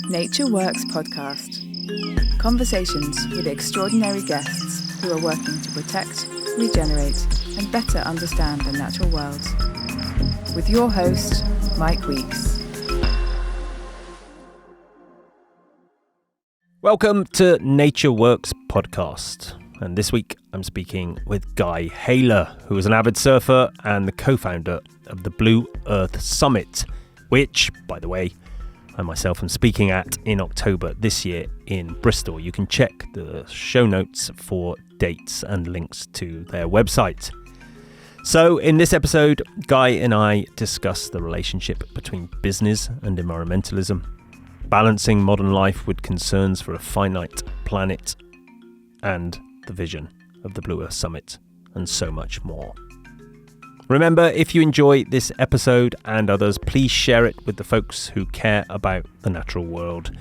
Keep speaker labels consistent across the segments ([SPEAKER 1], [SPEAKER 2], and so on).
[SPEAKER 1] Nature Works podcast. Conversations with extraordinary guests who are working to protect, regenerate, and better understand the natural world. With your host, Mike Weeks.
[SPEAKER 2] Welcome to Nature Works podcast. And this week I'm speaking with Guy Hayler, who is an avid surfer and the co-founder of the Blue Earth Summit, which, by the way, I myself am speaking at in October this year in Bristol. You can check the show notes for dates and links to their website. So in this episode, Guy and I discuss the relationship between business and environmentalism, balancing modern life with concerns for a finite planet, and the vision of the Blue Earth Summit, and so much more. Remember, if you enjoy this episode and others, please share it with the folks who care about the natural world.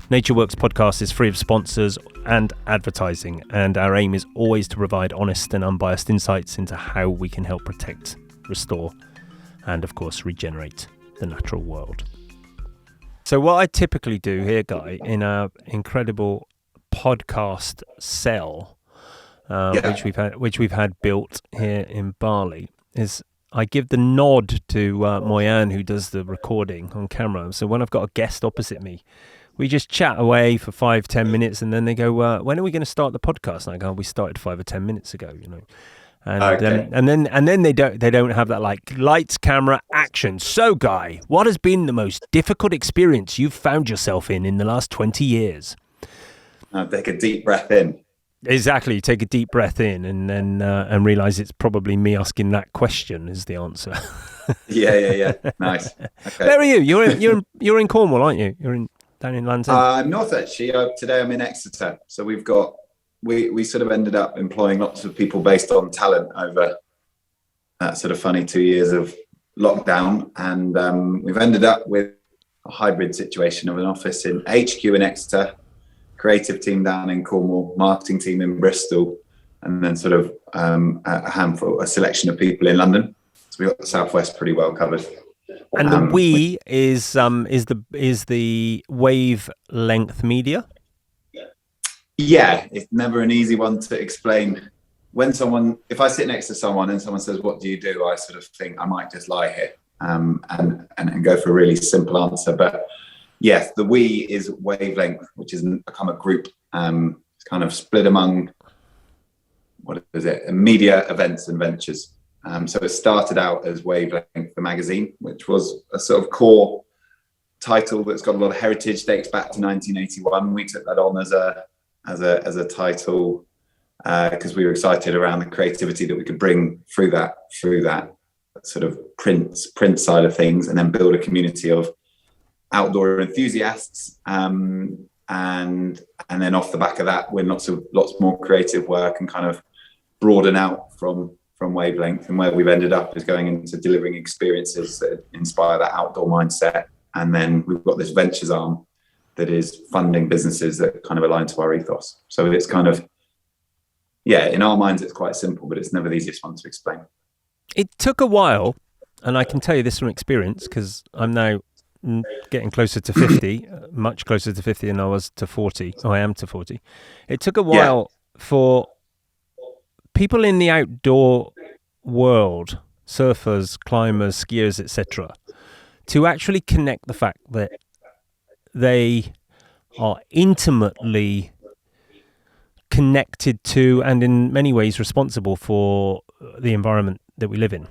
[SPEAKER 2] Nature Works podcast is free of sponsors and advertising, and our aim is always to provide honest and unbiased insights into how we can help protect, restore, and of course regenerate the natural world. So what I typically do here, Guy, in our incredible podcast cell, which we've had built here in Bali, is I give the nod to Moyan, who does the recording on camera. So when I've got a guest opposite me, we just chat away for 5-10 minutes, and then they go, "When are we going to start the podcast?" And I go, "We started 5 or 10 minutes ago," you know. And
[SPEAKER 3] okay.
[SPEAKER 2] and then they don't have that like lights, camera, action. So, Guy, what has been the most difficult experience you've found yourself in the last 20 years?
[SPEAKER 3] I'll take a deep breath in.
[SPEAKER 2] Exactly. Take a deep breath in, and then and realize it's probably me asking that question is the answer.
[SPEAKER 3] Yeah. Nice. Okay.
[SPEAKER 2] Where are you? You're in Cornwall, aren't you? You're down in Land's End.
[SPEAKER 3] I'm north actually. Today I'm in Exeter. So we sort of ended up employing lots of people based on talent over that sort of funny 2 years of lockdown, and we've ended up with a hybrid situation of an office in HQ in Exeter, creative team down in Cornwall, marketing team in Bristol, and then sort of a selection of people in London. So we've got the Southwest pretty well covered.
[SPEAKER 2] And the we is the Wavelength Media.
[SPEAKER 3] Yeah, it's never an easy one to explain. If I sit next to someone and someone says, "What do you do?" I sort of think I might just lie here and go for a really simple answer. But yes, the we is Wavelength, which has become a group. It's kind of split among, media, events and ventures. So it started out as Wavelength, the magazine, which was a sort of core title that's got a lot of heritage, dates back to 1981. We took that on as a title because we were excited around the creativity that we could bring through that sort of print side of things, and then build a community of outdoor enthusiasts, and then off the back of that, win lots more creative work and kind of broaden out from Wavelength. And where we've ended up is going into delivering experiences that inspire that outdoor mindset. And then we've got this ventures arm that is funding businesses that kind of align to our ethos. So it's kind of, in our minds it's quite simple, but it's never the easiest one to explain.
[SPEAKER 2] It took a while, and I can tell you this from experience because I'm now getting closer to 50, much closer to 50 than I was to 40. I am to 40. It took a while for people in the outdoor world, surfers, climbers, skiers, etc., to actually connect the fact that they are intimately connected to and in many ways responsible for the environment that we live in.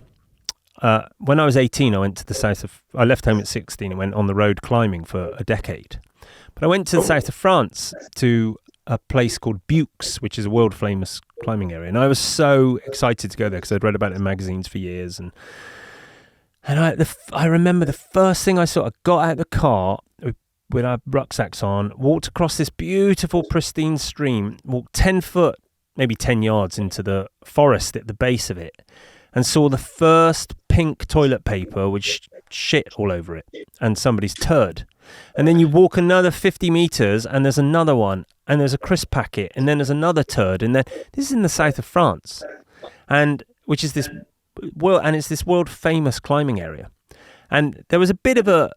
[SPEAKER 2] When I was 18, I left home at 16 and went on the road climbing for a decade. But I went to the south of France to a place called Buix, which is a world famous climbing area. And I was so excited to go there because I'd read about it in magazines for years. And I remember the first thing I saw, I got out of the car with our rucksacks on, walked across this beautiful, pristine stream, walked 10 foot, maybe 10 yards into the forest at the base of it, and saw the first pink toilet paper with shit all over it and somebody's turd. And then you walk another 50 meters and there's another one, and there's a crisp packet, and then there's another turd. And then this is in the south of France, and which is this world, and it's this world famous climbing area. And there was a bit of a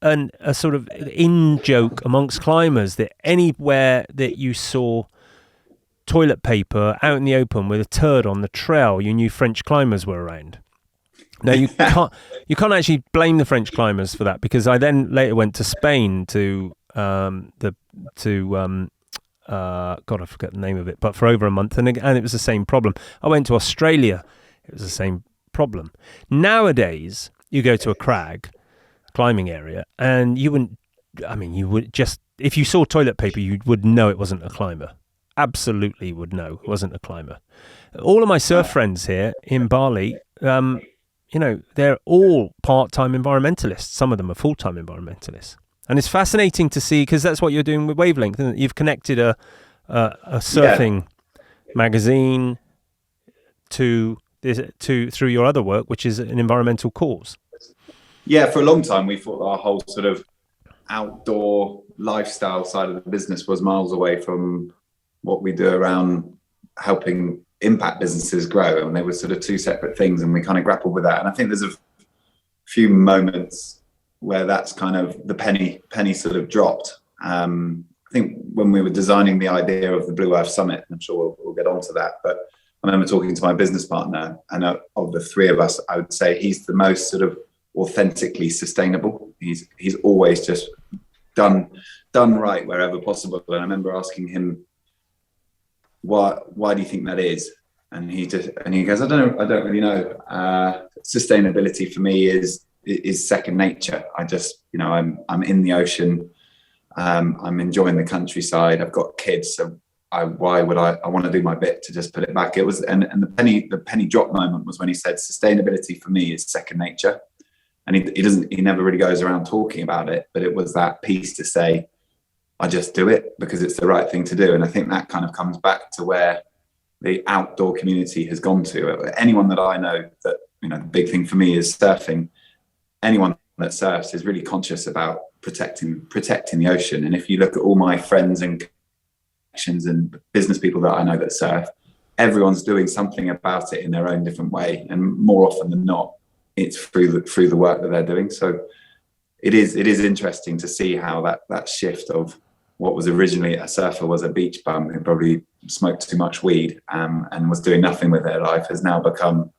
[SPEAKER 2] a sort of in joke amongst climbers that anywhere that you saw toilet paper out in the open with a turd on the trail, you knew French climbers were around. Now you can't actually blame the French climbers for that, because I then later went to Spain to God, I forget the name of it, but for over a month, and it was the same problem. I went to Australia, it was the same problem. Nowadays, you go to a crag climbing area, and you would just, if you saw toilet paper, you would know it wasn't a climber. Absolutely would know it wasn't a climber. All of my surf friends here in Bali, they're all part-time environmentalists. Some of them are full-time environmentalists. And it's fascinating to see, because that's what you're doing with Wavelength, isn't it? You've connected a surfing magazine through your other work, which is an environmental cause.
[SPEAKER 3] Yeah, for a long time, we thought our whole sort of outdoor lifestyle side of the business was miles away from what we do around helping impact businesses grow. And they were sort of two separate things, and we kind of grappled with that. And I think there's a few moments where that's kind of the penny sort of dropped. I think when we were designing the idea of the Blue Earth Summit, and I'm sure we'll get onto that, but I remember talking to my business partner, and of the three of us, I would say he's the most sort of authentically sustainable. He's always just done right wherever possible. And I remember asking him, why do you think that is? And he goes, I don't really know. Sustainability for me is second nature. I just, I'm in the ocean. I'm enjoying the countryside. I've got kids, so why would I want to do my bit to just put it back? It was, and the penny drop moment was when he said, sustainability for me is second nature. And he never really goes around talking about it, but it was that piece to say, I just do it because it's the right thing to do. And I think that kind of comes back to where the outdoor community has gone to. Anyone that I know that, the big thing for me is surfing. Anyone that surfs is really conscious about protecting the ocean. And if you look at all my friends and connections and business people that I know that surf, everyone's doing something about it in their own different way. And more often than not, it's through the work that they're doing. So it is interesting to see how that shift of what was originally a surfer was a beach bum who probably smoked too much weed and was doing nothing with their life has now become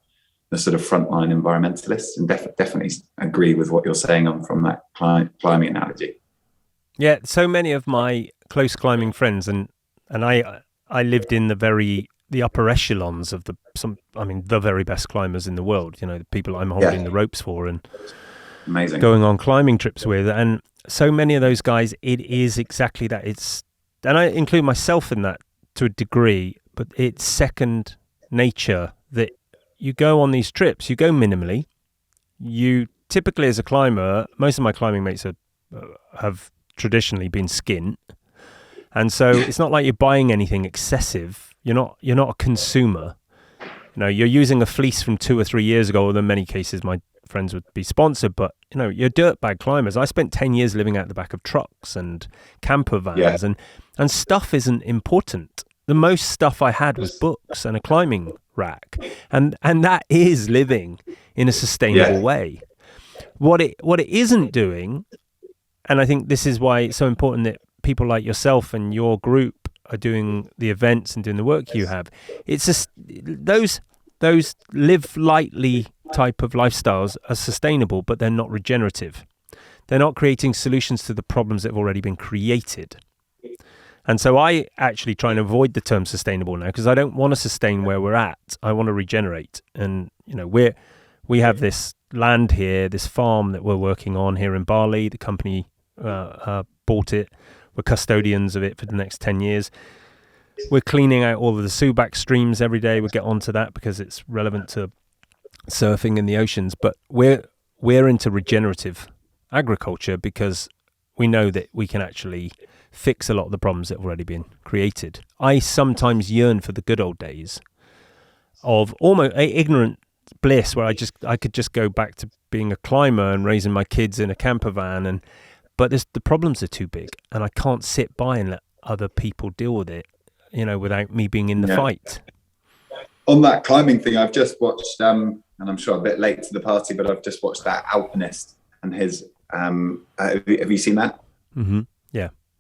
[SPEAKER 3] the sort of frontline environmentalists, and definitely agree with what you're saying from that climbing analogy. Yeah,
[SPEAKER 2] so many of my close climbing friends, and I lived in the upper echelons of the very best climbers in the world, the people I'm holding the ropes for and
[SPEAKER 3] amazing
[SPEAKER 2] going on climbing trips with. And so many of those guys, it is exactly that. And I include myself in that to a degree, but it's second nature that you go on these trips, you go minimally. You typically, as a climber, most of my climbing mates have traditionally been skint. And so it's not like you're buying anything excessive. You're not a consumer. You're using a fleece from 2 or 3 years ago, although in many cases my friends would be sponsored, but you're dirtbag climbers. I spent 10 years living out the back of trucks and camper vans, and stuff isn't important. The most stuff I had was books and a climbing rack, and that is living in a sustainable way. What it isn't doing, and I think this is why it's so important that people like yourself and your group are doing the events and doing the work you have. It's just those live lightly type of lifestyles are sustainable, but they're not regenerative. They're not creating solutions to the problems that have already been created. And so I actually try and avoid the term sustainable now, because I don't want to sustain where we're at. I want to regenerate. And we have this land here, this farm that we're working on here in Bali. The company bought it. We're custodians of it for the next 10 years. We're cleaning out all of the Subak streams every day. We'll get onto that because it's relevant to surfing in the oceans. But we're into regenerative agriculture because we know that we can actually fix a lot of the problems that have already been created. I sometimes yearn for the good old days of almost ignorant bliss where I could just go back to being a climber and raising my kids in a camper van, but the problems are too big, and I can't sit by and let other people deal with it, without me being in the fight.
[SPEAKER 3] On that climbing thing, I've just watched, and I'm sure a bit late to the party, but I've just watched that Alpinist and his Have you seen that?
[SPEAKER 2] Mm-hmm.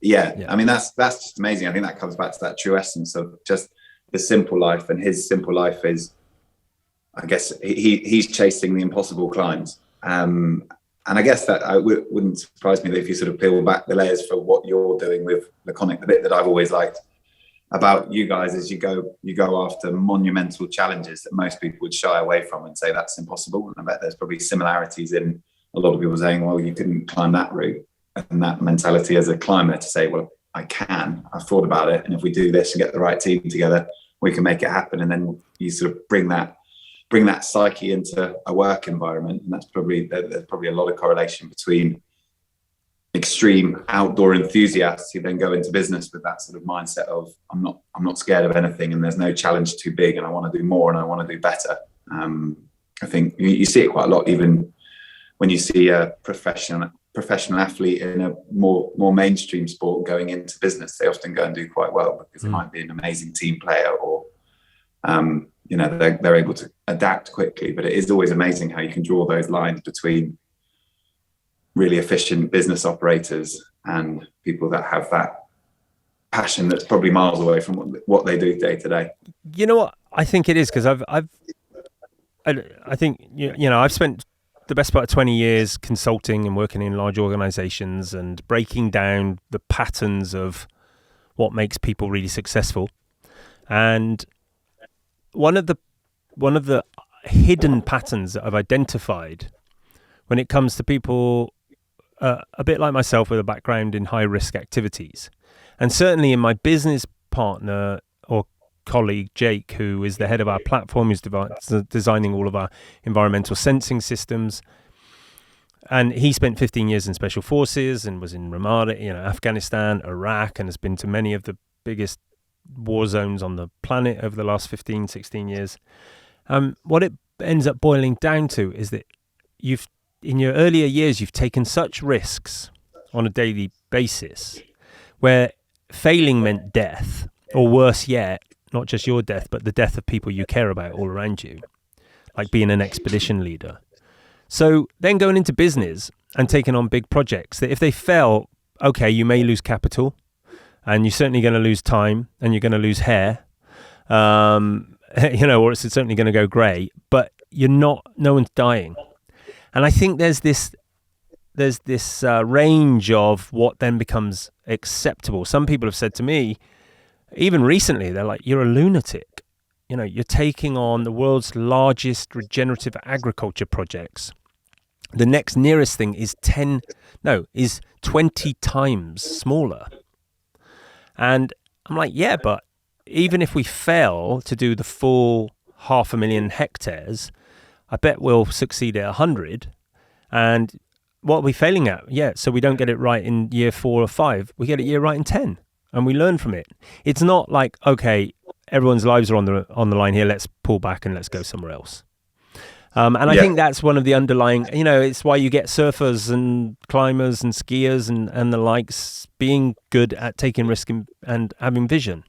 [SPEAKER 2] Yeah.
[SPEAKER 3] I mean, that's just amazing. I think that comes back to that true essence of just the simple life, and his simple life is, I guess, he's chasing the impossible climbs. And I guess that wouldn't surprise me that if you sort of peel back the layers for what you're doing with Laconic, the bit that I've always liked about you guys is you go after monumental challenges that most people would shy away from and say that's impossible. And I bet there's probably similarities in a lot of people saying, well, you couldn't climb that route. And that mentality as a climber to say, well, I've thought about it, and if we do this and get the right team together, we can make it happen. And then you sort of bring that psyche into a work environment, and there's probably a lot of correlation between extreme outdoor enthusiasts who then go into business with that sort of mindset of I'm not scared of anything, and there's no challenge too big, and I want to do more and I want to do better. I think you see it quite a lot, even when you see a professional athlete in a more mainstream sport going into business. They often go and do quite well because they might be an amazing team player, or they're able to adapt quickly. But it is always amazing how you can draw those lines between really efficient business operators and people that have that passion that's probably miles away from what they do day to day.
[SPEAKER 2] You know what I think it is, because I think I've spent the best part of 20 years consulting and working in large organizations and breaking down the patterns of what makes people really successful. And one of the hidden patterns that I've identified when it comes to people a bit like myself with a background in high risk activities, and certainly in my business partner or colleague Jake, who is the head of our platform, who's designing all of our environmental sensing systems, and he spent 15 years in special forces and was in Ramada, Afghanistan, Iraq, and has been to many of the biggest war zones on the planet over the last 15-16 years. What it ends up boiling down to is that in your earlier years you've taken such risks on a daily basis where failing meant death, or worse yet, not just your death, but the death of people you care about all around you, like being an expedition leader. So then going into business and taking on big projects that if they fail, okay, you may lose capital, and you're certainly going to lose time, and you're going to lose hair, or it's certainly going to go grey, but no one's dying. And I think there's this range of what then becomes acceptable. Some people have said to me, even recently, they're like, you're a lunatic. You're taking on the world's largest regenerative agriculture projects. The next nearest thing is 20 times smaller. And I'm like, yeah, but even if we fail to do the full 500,000 hectares, I bet we'll succeed at 100. And what are we failing at? Yeah, so we don't get it right in year 4 or 5. We get it right in 10. And we learn from it. It's not like, okay, everyone's lives are on the line here, let's pull back and let's go somewhere else. I think that's one of the underlying, it's why you get surfers and climbers and skiers and the likes being good at taking risk and having vision.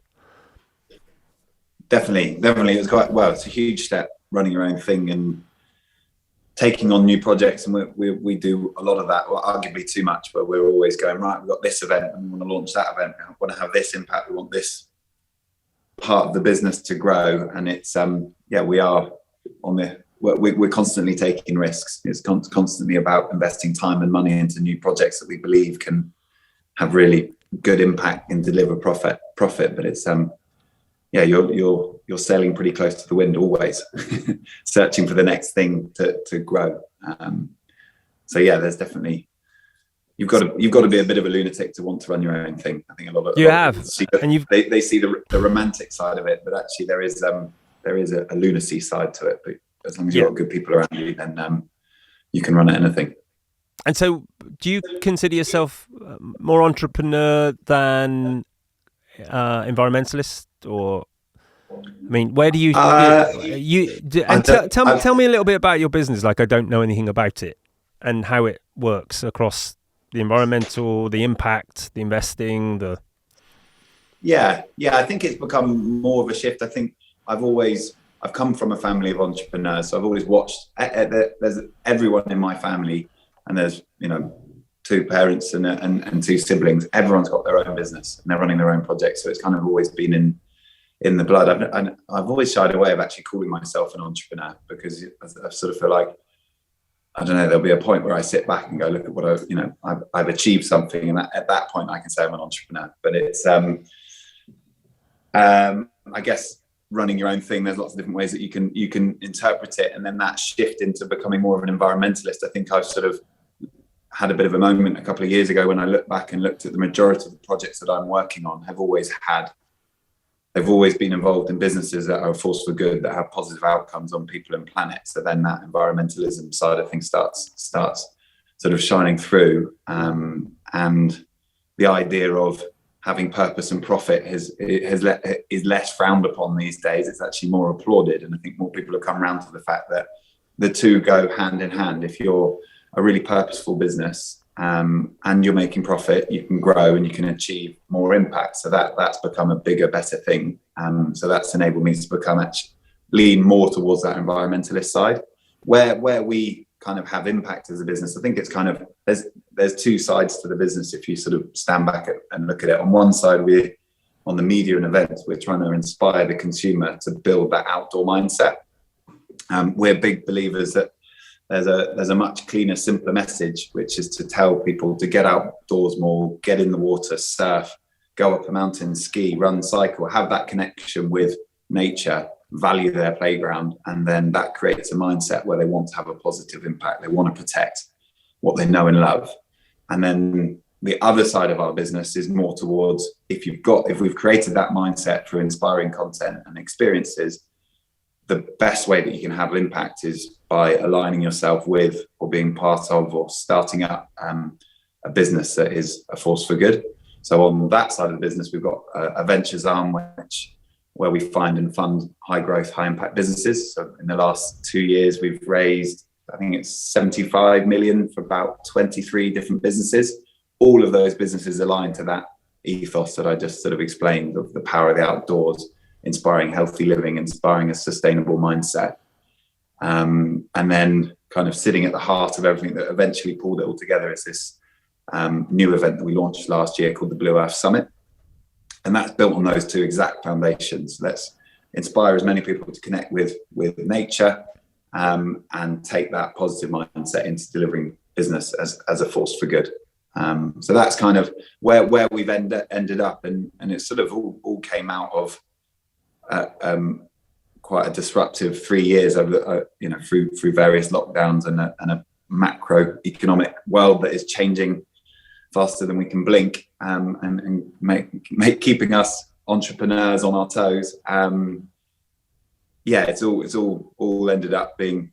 [SPEAKER 2] Definitely.
[SPEAKER 3] It was it's a huge step, running your own thing and taking on new projects, and we do a lot of that, arguably too much, but we're always going, right, we've got this event and we want to launch that event, we want to have this impact, we want this part of the business to grow. And it's we are we're constantly taking risks. It's constantly about investing time and money into new projects that we believe can have really good impact and deliver profit, but it's you're sailing pretty close to the wind always, searching for the next thing to grow. There's definitely you've got to be a bit of a lunatic to want to run your own thing. I think a lot of they see the romantic side of it, but actually there is a lunacy side to it. But as long as you've got good people around you, then you can run at anything.
[SPEAKER 2] And so, do you consider yourself more entrepreneur than environmentalist, or where do you? Tell me a little bit about your business. Like, I don't know anything about it and how it works across the environmental, the impact, the investing, the.
[SPEAKER 3] Yeah. I think it's become more of a shift. I think I've come from a family of entrepreneurs, so I've always watched. There's everyone in my family, and there's two parents and two siblings. Everyone's got their own business and they're running their own projects. So it's kind of always been in the blood. I've always shied away of actually calling myself an entrepreneur, because I sort of feel like, I don't know, there'll be a point where I sit back and go, look at what I've achieved something, and at that point I can say I'm an entrepreneur. But it's I guess running your own thing, there's lots of different ways that you can interpret it. And then that shift into becoming more of an environmentalist, I think I've sort of had a bit of a moment a couple of years ago when I looked back and looked at the majority of the projects that I'm working on they've always been involved in businesses that are a force for good, that have positive outcomes on people and planet. So then that environmentalism side of things starts sort of shining through. And the idea of having purpose and profit is less frowned upon these days. It's actually more applauded. And I think more people have come around to the fact that the two go hand in hand. If you're a really purposeful business, and you're making profit, you can grow and you can achieve more impact. So that's become a bigger, better thing. So that's enabled me to lean more towards that environmentalist side, where we kind of have impact as a business. I think it's kind of, there's two sides to the business. If you sort of stand back and look at it, on one side, we're on the media and events, we're trying to inspire the consumer to build that outdoor mindset. We're big believers that there's a much cleaner, simpler message, which is to tell people to get outdoors more, get in the water, surf, go up a mountain, ski, run, cycle, have that connection with nature, value their playground. And then that creates a mindset where they want to have a positive impact. They want to protect what they know and love. And then the other side of our business is more towards, if we've created that mindset through inspiring content and experiences, the best way that you can have impact is by aligning yourself with, or being part of, or starting up a business that is a force for good. So on that side of the business, we've got a ventures arm where we find and fund high growth, high impact businesses. So in the last 2 years, we've raised, I think it's 75 million for about 23 different businesses. All of those businesses align to that ethos that I just sort of explained, of the power of the outdoors, inspiring healthy living, inspiring a sustainable mindset. And then kind of sitting at the heart of everything that eventually pulled it all together is this new event that we launched last year called the Blue Earth Summit. And that's built on those two exact foundations. Let's inspire as many people to connect with nature, and take that positive mindset into delivering business as a force for good. So that's kind of where we've ended up. And it sort of all came out of quite a disruptive 3 years over through various lockdowns and a macroeconomic world that is changing faster than we can blink, and keeping us entrepreneurs on our toes. It's all ended up being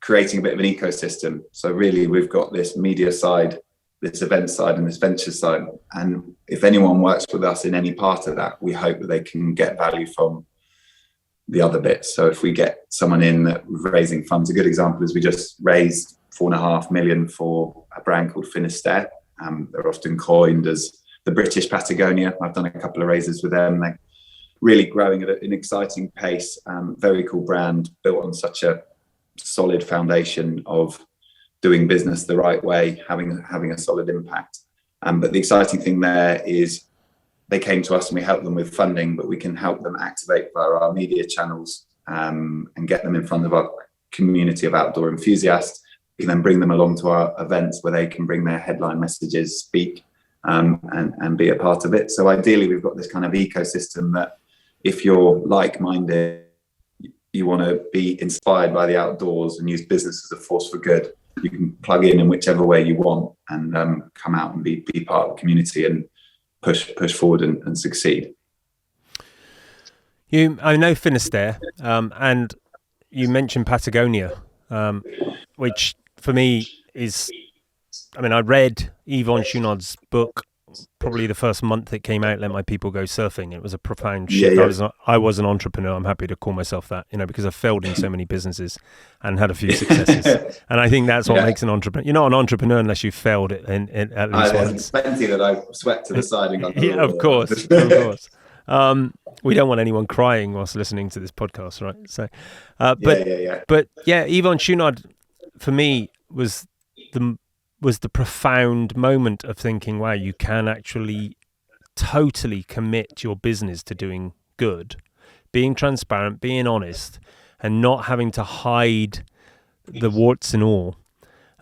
[SPEAKER 3] creating a bit of an ecosystem. So really, we've got this media side, this event side, and this venture side. And if anyone works with us in any part of that, we hope that they can get value from the other bits. So if we get someone in that raising funds, a good example is we just raised 4.5 million for a brand called Finisterre. They're often coined as the British Patagonia. I've done a couple of raises with them. They're really growing at an exciting pace. Very cool brand, built on such a solid foundation of doing business the right way, having a solid impact. But the exciting thing there is they came to us and we helped them with funding, but we can help them activate via our media channels, and get them in front of our community of outdoor enthusiasts. We can then bring them along to our events where they can bring their headline messages, speak, and be a part of it. So ideally, we've got this kind of ecosystem that if you're like-minded, you want to be inspired by the outdoors and use business as a force for good, you can plug in whichever way you want and come out and be part of the community and push forward and succeed.
[SPEAKER 2] I know Finisterre, and you mentioned Patagonia, which for me is, I read Yvon Chouinard's book probably the first month it came out, Let My People Go Surfing. It was a profound shift. Yeah. I was an entrepreneur. I'm happy to call myself that, because I've failed in so many businesses and had a few successes. And I think that's what makes an entrepreneur. You're not an entrepreneur unless you've failed at least once.
[SPEAKER 3] There's plenty that I've swept to the side and gone,
[SPEAKER 2] yeah, of course. Of course. We don't want anyone crying whilst listening to this podcast, right? So, But Yvon Chouinard, for me, was was the profound moment of thinking, wow, you can actually totally commit your business to doing good, being transparent, being honest, and not having to hide the warts and all.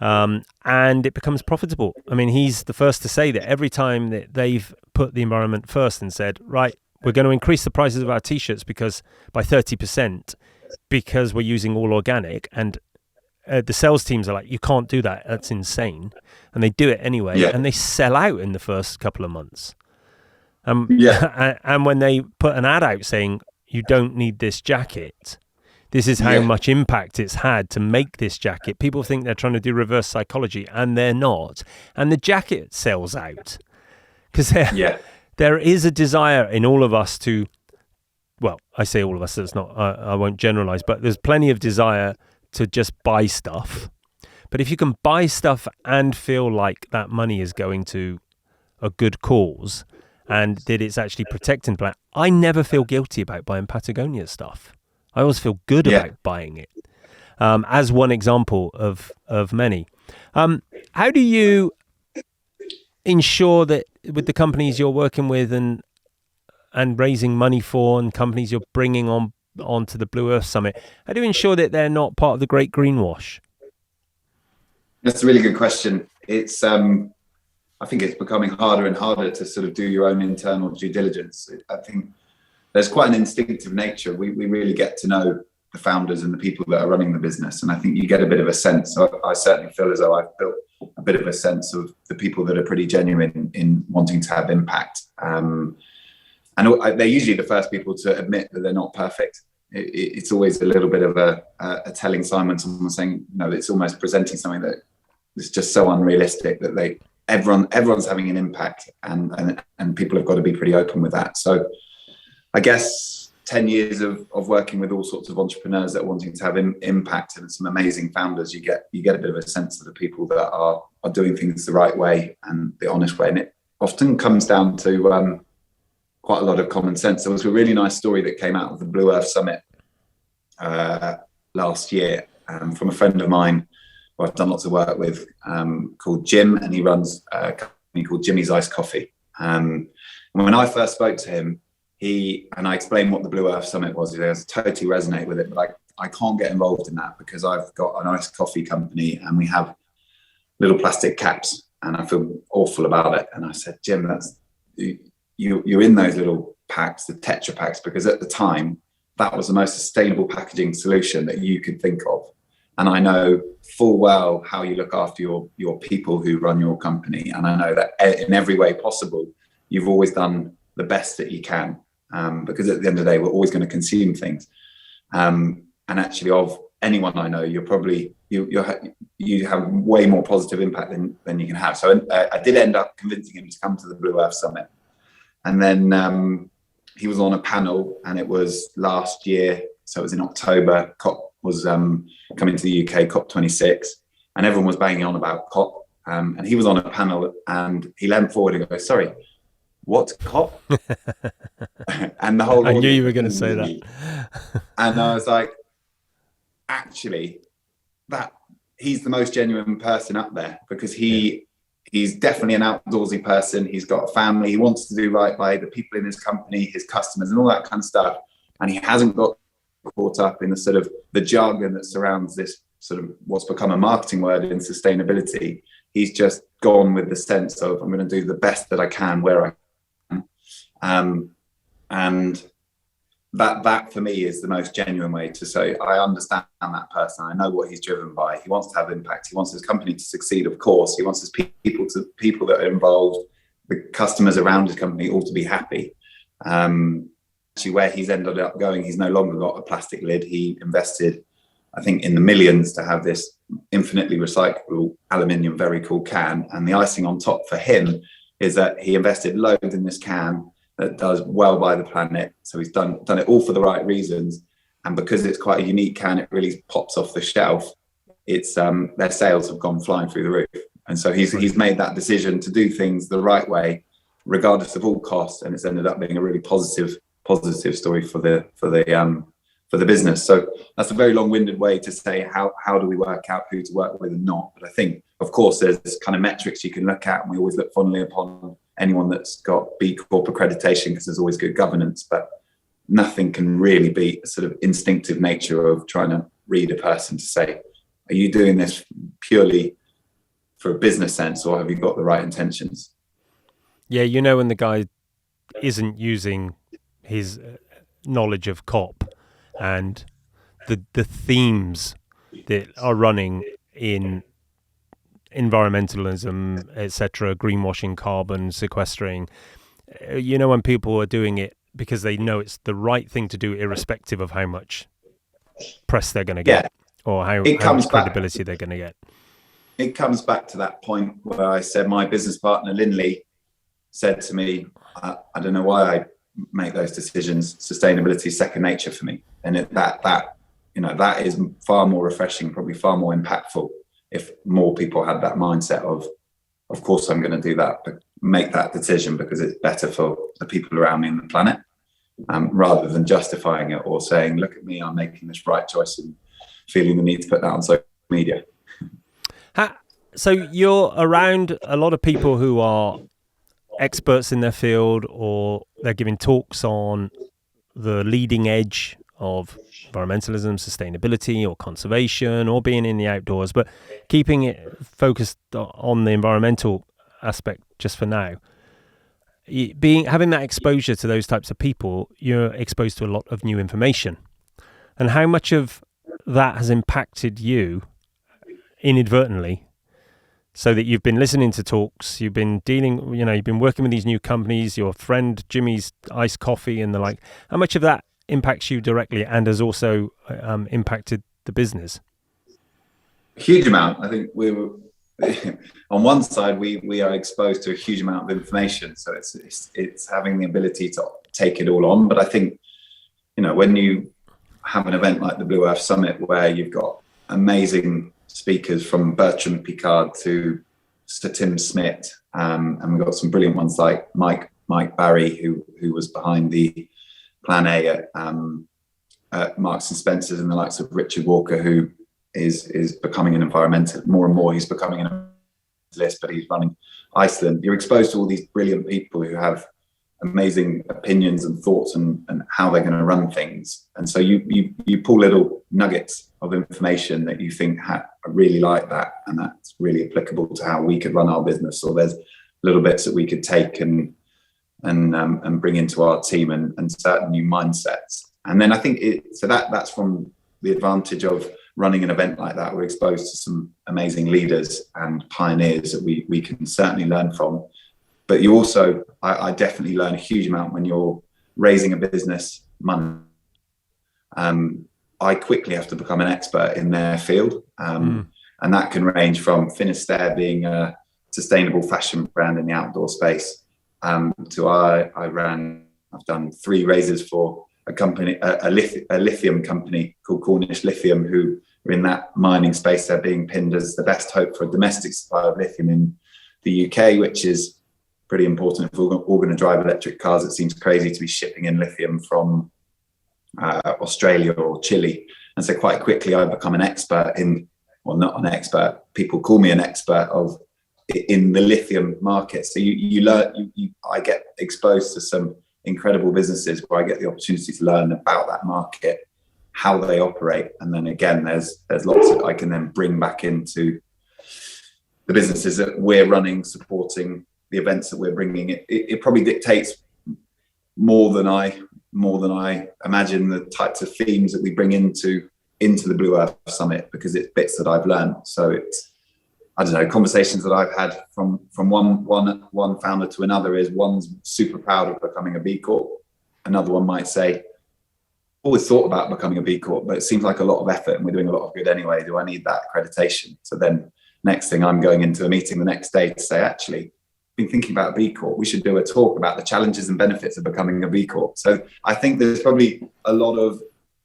[SPEAKER 2] And it becomes profitable. I mean, he's the first to say that every time that they've put the environment first and said, right, we're going to increase the prices of our t-shirts by 30% because we're using all organic, and the sales teams are like, you can't do that, that's insane, and they do it anyway, and they sell out in the first couple of months. And when they put an ad out saying you don't need this jacket, this is how much impact it's had to make this jacket, people think they're trying to do reverse psychology, and they're not. And the jacket sells out because there is a desire in all of us to, well, I say all of us, that's not, I won't generalize, but there's plenty of desire to just buy stuff. But if you can buy stuff and feel like that money is going to a good cause and that it's actually protecting the planet, I never feel guilty about buying Patagonia stuff. I always feel good about buying it, as one example of many. How do you ensure that with the companies you're working with and raising money for, and companies you're bringing onto the Blue Earth Summit, how do you ensure that they're not part of the great greenwash?
[SPEAKER 3] That's a really good question. It's I think it's becoming harder and harder to sort of do your own internal due diligence. I think there's quite an instinctive nature. We really get to know the founders and the people that are running the business. And I think you get a bit of a sense. I certainly feel as though I've built a bit of a sense of the people that are pretty genuine in wanting to have impact. And they're usually the first people to admit that they're not perfect. It's always a little bit of a telling sign when someone's saying, it's almost presenting something that is just so unrealistic that everyone's having an impact, and people have got to be pretty open with that. So I guess 10 years of working with all sorts of entrepreneurs that are wanting to have impact, and some amazing founders, you get a bit of a sense of the people that are doing things the right way and the honest way. And it often comes down to quite a lot of common sense. There was a really nice story that came out of the Blue Earth Summit last year from a friend of mine who I've done lots of work with, called Jim, and he runs a company called Jimmy's Iced Coffee. And when I first spoke to him, and I explained what the Blue Earth Summit was. He goes, totally resonate with it, but I can't get involved in that because I've got an iced coffee company and we have little plastic caps and I feel awful about it. And I said, Jim, you're in those little packs, the Tetra packs, because at the time that was the most sustainable packaging solution that you could think of. And I know full well how you look after your people who run your company. And I know that in every way possible, you've always done the best that you can. Because at the end of the day, we're always going to consume things. And actually, of anyone I know, you're probably you have way more positive impact than you can have. So I did end up convincing him to come to the Blue Earth Summit, and then he was on a panel, and it was last year, so it was in October. COP was coming to the UK, COP26, and everyone was banging on about COP, and he was on a panel, and he leant forward and goes, "Sorry, what's COP?" And the whole
[SPEAKER 2] I knew you were going to say that.
[SPEAKER 3] And I was like, actually, that he's the most genuine person up there, because he's definitely an outdoorsy person. He's got a family. He wants to do right by the people in his company, his customers, and all that kind of stuff. And he hasn't got caught up in the sort of the jargon that surrounds this sort of what's become a marketing word in sustainability. He's just gone with the sense of, I'm going to do the best that I can where I can. And that for me is the most genuine way to say, I understand that person. I know what he's driven by. He wants to have impact. He wants his company to succeed, of course. He wants his people that are involved, the customers around his company, all to be happy. Actually, where he's ended up going, he's no longer got a plastic lid. He invested, I think, in the millions to have this infinitely recyclable aluminium, very cool can. And the icing on top for him is that he invested loads in this can that does well by the planet. So he's done it all for the right reasons. And because it's quite a unique can, it really pops off the shelf. It's their sales have gone flying through the roof. And so he's made that decision to do things the right way, regardless of all costs. And it's ended up being a really positive story for the business. So that's a very long-winded way to say how do we work out who to work with and not. But I think of course, there's kind of metrics you can look at, and we always look fondly upon anyone that's got B Corp accreditation because there's always good governance, but nothing can really beat a sort of instinctive nature of trying to read a person to say, are you doing this purely for a business sense, or have you got the right intentions?
[SPEAKER 2] Yeah, when the guy isn't using his knowledge of COP and the themes that are running in environmentalism, etc., greenwashing, carbon sequestering. When people are doing it because they know it's the right thing to do, irrespective of how much press they're going to get or how much credibility they're going to get.
[SPEAKER 3] It comes back to that point where I said my business partner, Linley, said to me, I don't know why I make those decisions. Sustainability is second nature for me. And that is far more refreshing, probably far more impactful if more people had that mindset of course I'm going to do that, but make that decision because it's better for the people around me and the planet, rather than justifying it or saying, look at me, I'm making this right choice and feeling the need to put that on social media.
[SPEAKER 2] So you're around a lot of people who are experts in their field, or they're giving talks on the leading edge of environmentalism, sustainability, or conservation, or being in the outdoors, but keeping it focused on the environmental aspect just for now. Having that exposure to those types of people, you're exposed to a lot of new information. And how much of that has impacted you inadvertently, so that you've been listening to talks, you've been dealing, you've been working with these new companies, your friend Jimmy's iced coffee and the like. How much of that impacts you directly and has also impacted the business?
[SPEAKER 3] A huge amount. I think we were on one side, we are exposed to a huge amount of information, so it's having the ability to take it all on. But I think when you have an event like the Blue Earth Summit, where you've got amazing speakers from Bertrand Piccard to Sir Tim Smith, and we've got some brilliant ones like Mike Barry, who was behind the Plan A at Marks and Spencer's, and the likes of Richard Walker, who is becoming an environmental, more and more he's becoming an environmentalist, but he's running Iceland. You're exposed to all these brilliant people who have amazing opinions and thoughts and how they're going to run things. And so you pull little nuggets of information that you think, I really like that, and that's really applicable to how we could run our business, or there's little bits that we could take and bring into our team and certain new mindsets. And then I think that's from the advantage of running an event like that. We're exposed to some amazing leaders and pioneers that we can certainly learn from. But you also, I definitely learn a huge amount when you're raising a business money. I quickly have to become an expert in their field. And that can range from Finisterre being a sustainable fashion brand in the outdoor space, to I've done 3 raises for a company, a lithium company called Cornish Lithium, who are in that mining space. They're being pinned as the best hope for a domestic supply of lithium in the UK, which is pretty important if we're all going to drive electric cars. It seems crazy to be shipping in lithium from Australia or Chile. And so quite quickly I become an expert not an expert, people call me an expert in the lithium market. So you learn, I get exposed to some incredible businesses where I get the opportunity to learn about that market, how they operate. And then again, there's lots that I can then bring back into the businesses that we're running, supporting the events that we're bringing. It probably dictates more than I imagine the types of themes that we bring into the Blue Earth Summit, because it's bits that I've learned. So it's, I don't know, conversations that I've had from one founder to another is, one's super proud of becoming a B Corp. Another one might say, always thought about becoming a B Corp, but it seems like a lot of effort and we're doing a lot of good anyway. Do I need that accreditation? So then next thing, I'm going into a meeting the next day to say, actually, been thinking about a B Corp. We should do a talk about the challenges and benefits of becoming a B Corp. So I think there's probably a lot of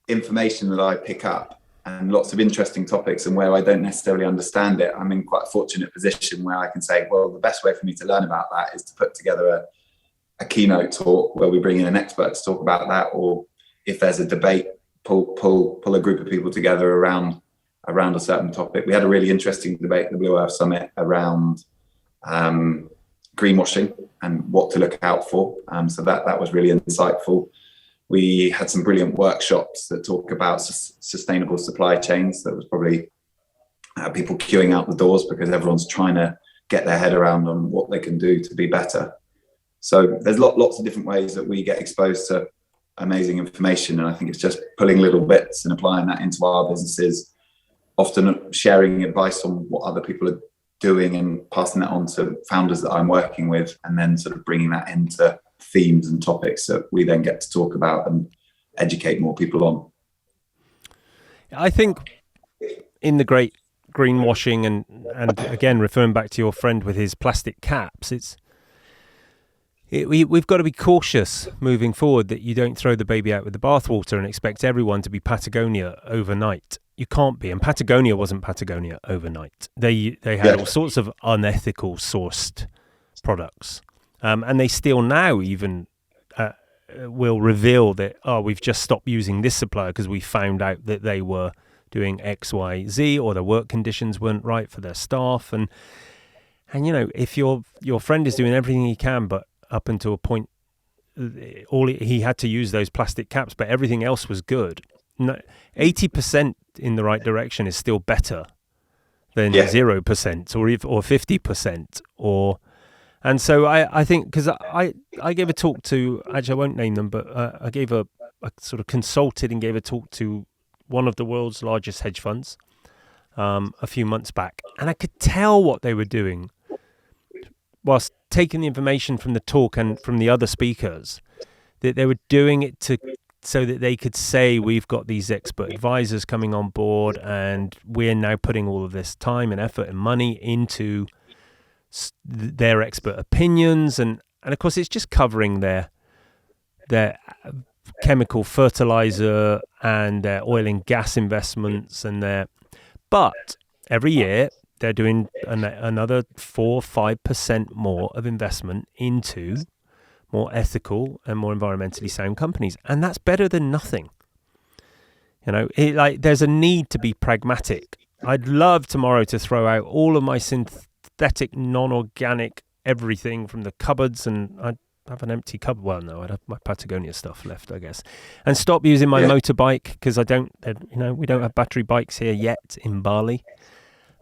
[SPEAKER 3] information that I pick up and lots of interesting topics, and where I don't necessarily understand it, I'm in quite a fortunate position where I can say, well, the best way for me to learn about that is to put together a keynote talk where we bring in an expert to talk about that, or if there's a debate, pull a group of people together around around a certain topic. We had a really interesting debate at the Blue Earth Summit around greenwashing and what to look out for. So that was really insightful. We had some brilliant workshops that talk about sustainable supply chains. That was probably people queuing out the doors because everyone's trying to get their head around on what they can do to be better. So there's lots of different ways that we get exposed to amazing information. And I think it's just pulling little bits and applying that into our businesses, often sharing advice on what other people are doing and passing that on to founders that I'm working with, and then sort of bringing that into themes and topics that we then get to talk about and educate more people on. I
[SPEAKER 2] think in the great greenwashing and again, referring back to your friend with his plastic caps, we've got to be cautious moving forward that you don't throw the baby out with the bathwater and expect everyone to be Patagonia overnight. You can't be, and Patagonia wasn't Patagonia overnight. They had all sorts of unethical sourced products, and they still now even will reveal that we've just stopped using this supplier because we found out that they were doing X, Y, Z, or their work conditions weren't right for their staff, and if your friend is doing everything he can, but up until a point, he had to use those plastic caps, but everything else was good. 80% in the right direction is still better than 0% or 50%. And so I think, because I gave a talk to, actually I won't name them, but I gave a sort of consulted and gave a talk to one of the world's largest hedge funds a few months back, and I could tell what they were doing whilst taking the information from the talk and from the other speakers, that they were doing it so that they could say, we've got these expert advisors coming on board and we're now putting all of this time and effort and money into their expert opinions. And of course, it's just covering their chemical fertilizer and their oil and gas investments but every year they're doing another 4-5% more of investment into more ethical and more environmentally sound companies, and that's better than nothing. There's a need to be pragmatic. I'd love tomorrow to throw out all of my synthetic, non-organic everything from the cupboards, and I'd have an empty cupboard. Well, no, I'd have my Patagonia stuff left, I guess, and stop using my motorbike because we don't have battery bikes here yet in Bali.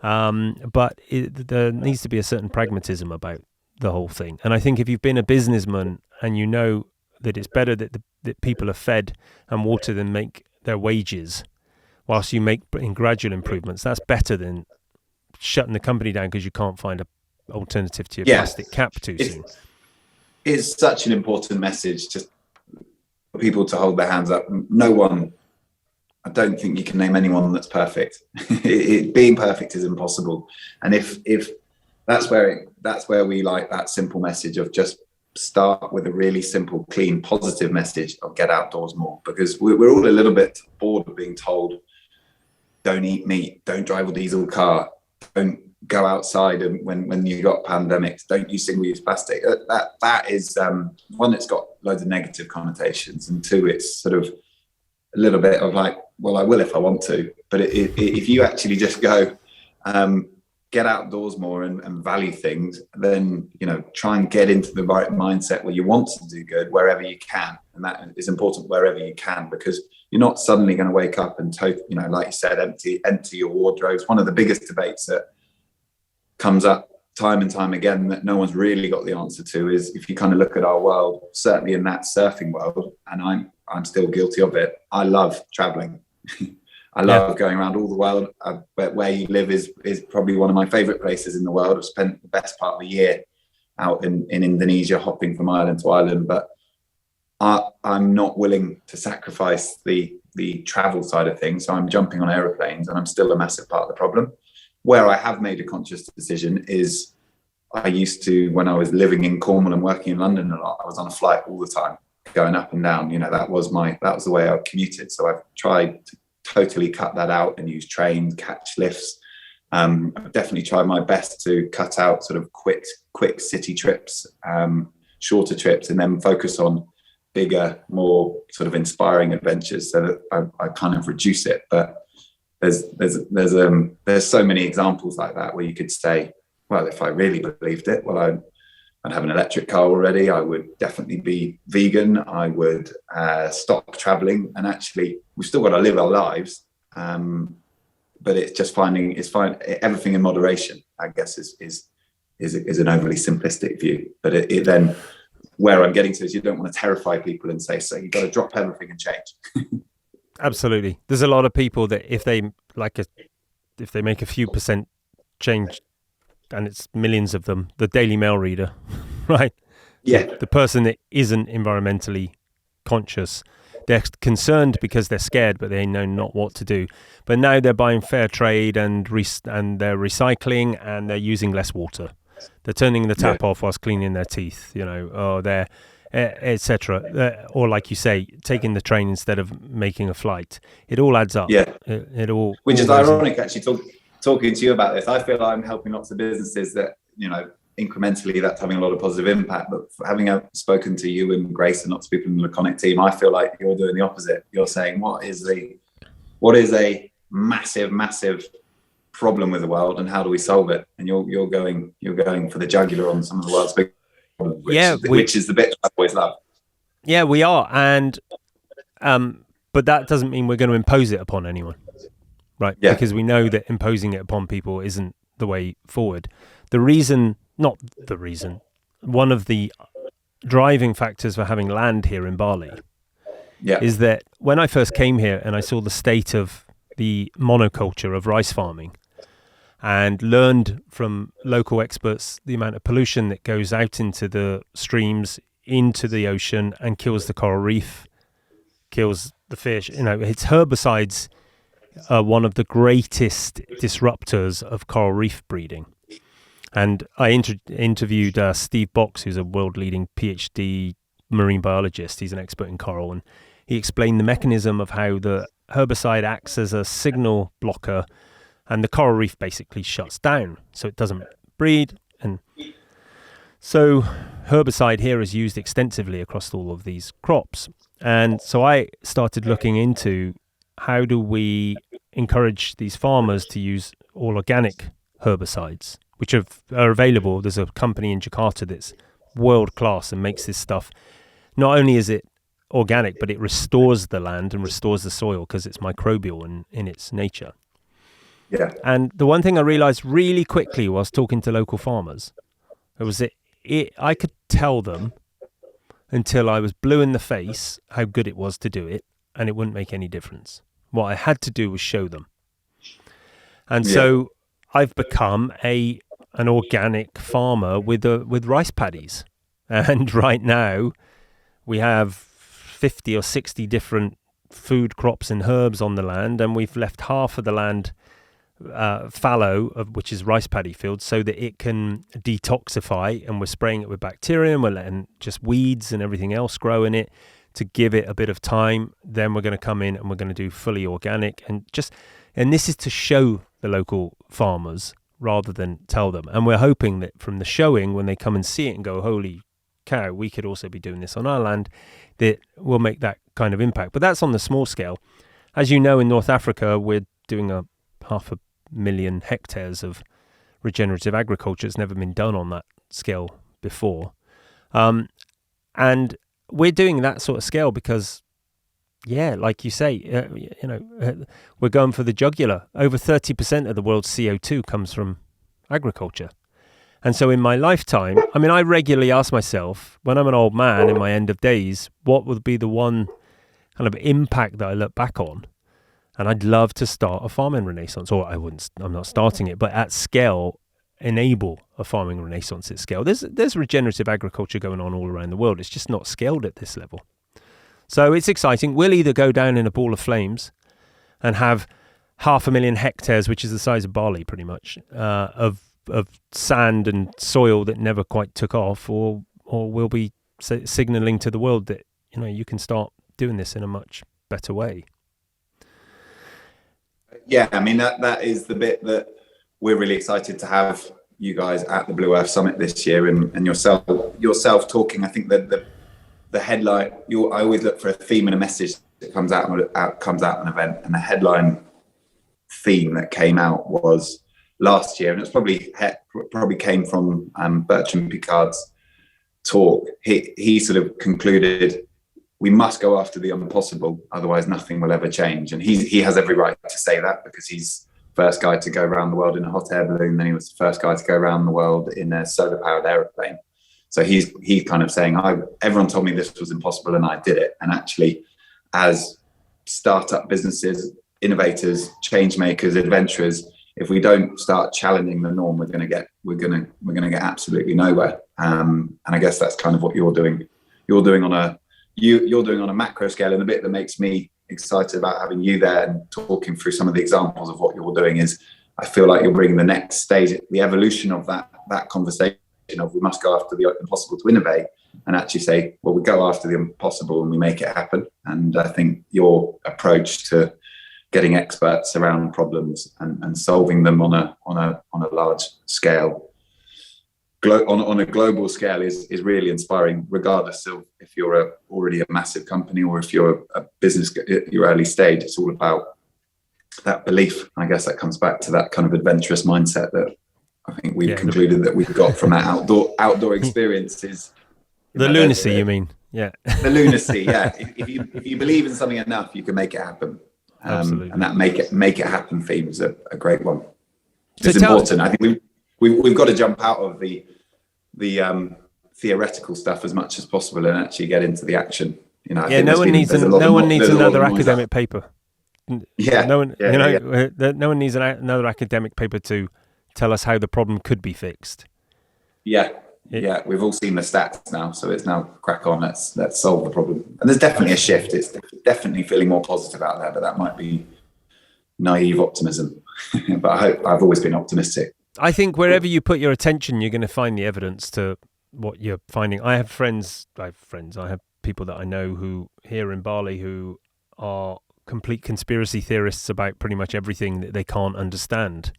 [SPEAKER 2] But there needs to be a certain pragmatism about the whole thing. And I think if you've been a businessman and you know that it's better that people are fed and watered and make their wages whilst you make gradual improvements, that's better than shutting the company down because you can't find an alternative to your plastic cap too soon.
[SPEAKER 3] It's such an important message just for people to hold their hands up. I don't think you can name anyone that's perfect. Being perfect is impossible. And if that's where we like that simple message of just start with a really simple, clean, positive message of get outdoors more, because we're all a little bit bored of being told, don't eat meat, don't drive a diesel car, don't go outside and when you've got pandemics, don't use single-use plastic. That is one, it's got loads of negative connotations, and two, it's sort of a little bit of like, well, I will if I want to. But if you actually just go, get outdoors more and value things, then, try and get into the right mindset where you want to do good wherever you can. And that is important wherever you can, because you're not suddenly going to wake up and, like you said, empty your wardrobes. One of the biggest debates that comes up time and time again that no one's really got the answer to is, if you kind of look at our world, certainly in that surfing world, and I'm still guilty of it, I love traveling. I love going around all the world. Where you live is probably one of my favorite places in the world. I've spent the best part of the year out in Indonesia, hopping from island to island, but I'm not willing to sacrifice the travel side of things. So I'm jumping on aeroplanes, and I'm still a massive part of the problem. Where I have made a conscious decision is, I used to, when I was living in Cornwall and working in London a lot, I was on a flight all the time, going up and down. That was the way I commuted. So I've tried to totally cut that out and use trains, catch lifts. I've definitely tried my best to cut out sort of quick city trips, shorter trips, and then focus on bigger, more sort of inspiring adventures, so that I kind of reduce it. But there's so many examples like that where you could say, well, if I really believed it, well, I'd have an electric car already. I would definitely be vegan. I would stop traveling. And actually, we've still got to live our lives. But it's just finding everything in moderation, I guess, is an overly simplistic view. But it then, where I'm getting to is you don't want to terrify people and say, so you've got to drop everything and change.
[SPEAKER 2] Absolutely. There's a lot of people that if they make a few percent change, and it's millions of them, the Daily Mail reader, right?
[SPEAKER 3] Yeah.
[SPEAKER 2] The person that isn't environmentally conscious, they're concerned because they're scared, but they know not what to do. But now they're buying fair trade and they're recycling and they're using less water. They're turning the tap off whilst cleaning their teeth, or they're etc. Or like you say, taking the train instead of making a flight. It all adds up.
[SPEAKER 3] Yeah.
[SPEAKER 2] It all.
[SPEAKER 3] Which is ironic, actually, talking to you about this. I feel I'm helping lots of businesses that, incrementally that's having a lot of positive impact. But having spoken to you and Grace and lots of people in the Laconic team, I feel like you're doing the opposite. You're saying what is a massive problem with the world and how do we solve it? And you're going for the jugular on some of the world's big problems, which is the bit I always love.
[SPEAKER 2] Yeah, we are, and but that doesn't mean we're going to impose it upon anyone, right?
[SPEAKER 3] Yeah.
[SPEAKER 2] Because we know that imposing it upon people isn't the way forward. One of the driving factors for having land here in Bali is that when I first came here and I saw the state of the monoculture of rice farming and learned from local experts the amount of pollution that goes out into the streams, into the ocean, and kills the coral reef, kills the fish. It's herbicides are one of the greatest disruptors of coral reef breeding. And I interviewed Steve Box, who's a world-leading PhD marine biologist. He's an expert in coral, and he explained the mechanism of how the herbicide acts as a signal blocker, and the coral reef basically shuts down, so it doesn't breed. And so herbicide here is used extensively across all of these crops. And so I started looking into how do we encourage these farmers to use all organic herbicides, which are available. There's a company in Jakarta that's world class and makes this stuff. Not only is it organic, but it restores the land and restores the soil because it's microbial in its nature.
[SPEAKER 3] Yeah.
[SPEAKER 2] And the one thing I realized really quickly whilst talking to local farmers was that I could tell them until I was blue in the face how good it was to do it, and it wouldn't make any difference. What I had to do was show them. And so I've become an organic farmer with rice paddies. And right now we have 50 or 60 different food crops and herbs on the land, and we've left half of the land fallow, which is rice paddy fields, so that it can detoxify, and we're spraying it with bacteria, and we're letting just weeds and everything else grow in it to give it a bit of time. Then we're going to come in and we're going to do fully organic, and this is to show the local farmers rather than tell them. And we're hoping that from the showing, when they come and see it and go, holy cow, we could also be doing this on our land, that will make that kind of impact. But that's on the small scale. As you know, in North Africa, we're doing 500,000 hectares of regenerative agriculture. It's never been done on that scale before. And we're doing that sort of scale because, like you say, we're going for the jugular. Over 30% of the world's CO2 comes from agriculture. And so in my lifetime, I regularly ask myself, when I'm an old man in my end of days, what would be the one kind of impact that I look back on? And I'd love to start a farming renaissance, or I'm not starting it, but at scale, enable a farming renaissance at scale. There's regenerative agriculture going on all around the world. It's just not scaled at this level. So it's exciting. We'll either go down in a ball of flames and have 500,000 hectares, which is the size of Bali pretty much, of sand and soil that never quite took off, or we'll be signaling to the world that, you can start doing this in a much better way.
[SPEAKER 3] Yeah, that is the bit that we're really excited to have you guys at the Blue Earth Summit this year, and yourself talking. I think that the headline, I always look for a theme and a message that comes out an event, and the headline theme that came out was last year, and it's probably came from Bertrand Piccard's talk. He sort of concluded, we must go after the impossible, otherwise nothing will ever change. And he has every right to say that, because he's first guy to go around the world in a hot air balloon. Then he was the first guy to go around the world in a solar powered aeroplane. So he's kind of saying, everyone told me this was impossible and I did it. And actually, as startup businesses, innovators, change makers, adventurers, if we don't start challenging the norm, we're going to get absolutely nowhere. And I guess that's kind of what you're doing. You're doing on a macro scale, and the bit that makes me excited about having you there and talking through some of the examples of what you're doing is, I feel like you're bringing the next stage, the evolution of that conversation of we must go after the impossible to innovate, and actually say, well, we go after the impossible and we make it happen. And I think your approach to getting experts around problems and solving them on a large scale, on a global scale, is really inspiring, regardless of if you're already a massive company or if you're a business at your early stage. It's all about that belief. I guess that comes back to that kind of adventurous mindset that I think we've concluded that we've got from that outdoor experiences.
[SPEAKER 2] The lunacy, you mean? Yeah.
[SPEAKER 3] The lunacy, yeah. If you believe in something enough, you can make it happen. And that make it happen theme is a great one. It's important. I think we've got to jump out of the theoretical stuff as much as possible and actually get into the action.
[SPEAKER 2] No one needs another academic paper. No one needs another academic paper to tell us how the problem could be fixed. Yeah, we've all seen the stats now, so it's now crack on. Let's solve the problem. And there's definitely a shift. It's definitely feeling more positive out there, but that might be naive optimism. But I've always been optimistic. I think wherever you put your attention, you're going to find the evidence to what you're finding. I have people that I know who here in Bali who are complete conspiracy theorists about pretty much everything that they can't understand.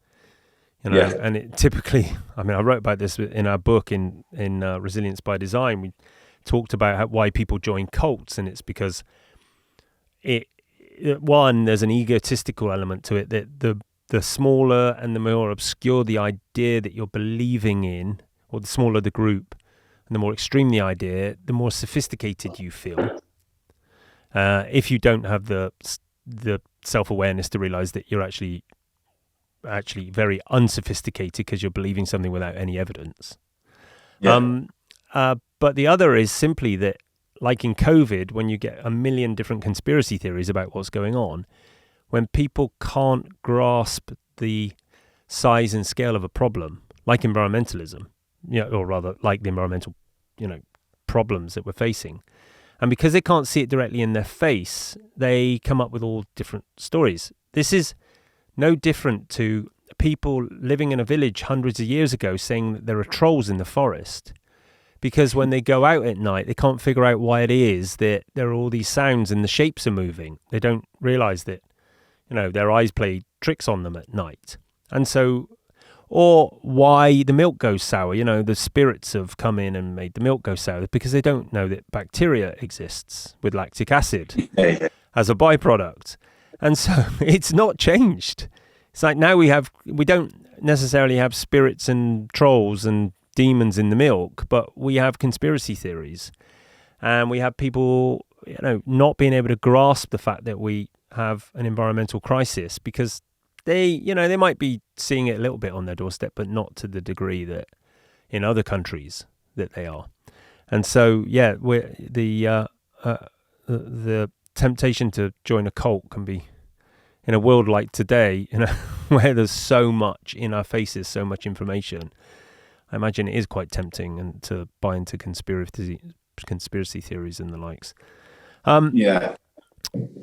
[SPEAKER 2] And it typically, I wrote about this in our book in Resilience by Design. We talked about why people join cults, and it's because there's an egotistical element to it, that the smaller and the more obscure the idea that you're believing in, or the smaller the group, and the more extreme the idea, the more sophisticated you feel. If you don't have the self-awareness to realize that you're actually very unsophisticated because you're believing something without any evidence. But the other is simply that, like in COVID, when you get a million different conspiracy theories about what's going on, when people can't grasp the size and scale of a problem, like environmentalism, or rather like the environmental, problems that we're facing, and because they can't see it directly in their face, they come up with all different stories. This is no different to people living in a village hundreds of years ago saying that there are trolls in the forest, because when they go out at night, they can't figure out why it is that there are all these sounds and the shapes are moving. They don't realize that, their eyes play tricks on them at night. And so, or why the milk goes sour, the spirits have come in and made the milk go sour, because they don't know that bacteria exists with lactic acid as a byproduct. And so it's not changed. It's like now we don't necessarily have spirits and trolls and demons in the milk, but we have conspiracy theories, and we have people, not being able to grasp the fact that we have an environmental crisis, because they might be seeing it a little bit on their doorstep, but not to the degree that in other countries that they are. And so, the temptation to join a cult can be, in a world like today, where there's so much in our faces, so much information, I imagine it is quite tempting and to buy into conspiracy theories and the likes.